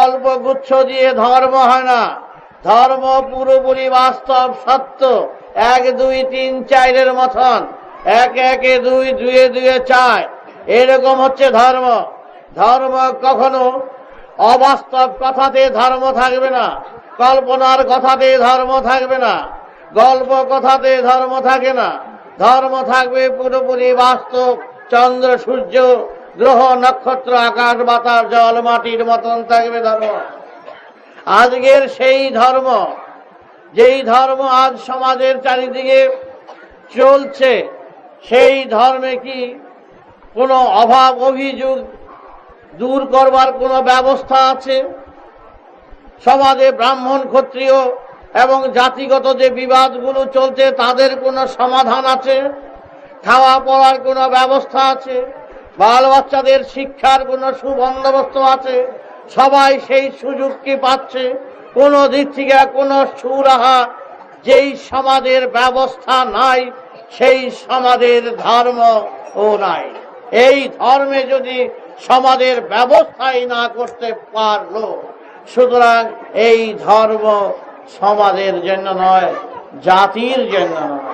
অল্প গুচ্ছ দিয়ে ধর্ম হয় না। ধর্ম পুরোপুরি বাস্তব সত্য, 1 2 3 4 মতন, 1 1 2 2 2 4, এরকম হচ্ছে ধর্ম। ধর্ম কখনো অবাস্তব কথাতে ধর্ম থাকবে না, কল্পনার কথাতে ধর্ম থাকবে না, গল্প কথাতে ধর্ম থাকে না। ধর্ম থাকবে পুরোপুরি বাস্তব, চন্দ্র সূর্য গ্রহ নক্ষত্র আকাশ বাতাস জল মাটির মতন থাকবে ধর্ম। আজকের সেই ধর্ম, যেই ধর্ম আজ সমাজের চারিদিকে চলছে, সেই ধর্মে কি কোনো অভাব অভিযোগ দূর করবার কোনো ব্যবস্থা আছে? সমাজে ব্রাহ্মণ ক্ষত্রিয় এবং জাতিগত যে বিবাদগুলো চলছে তাদের কোনো সমাধান আছে? খাওয়া পড়ার কোনো ব্যবস্থা আছে? বাল বাচ্চাদের শিক্ষার কোনো সুবন্দোবস্ত আছে? সবাই সেই সুযোগ কি পাচ্ছে? কোনো দিক থেকে কোনো সুরাহা? যেই সমাজের ব্যবস্থা নাই, সেই সমাজের ধর্ম ও নাই। এই ধর্মে যদি সমাজের ব্যবস্থাই না করতে পারলো, সুতরাং এই ধর্ম সমাজের জন্য নয়, জাতির জন্য নয়।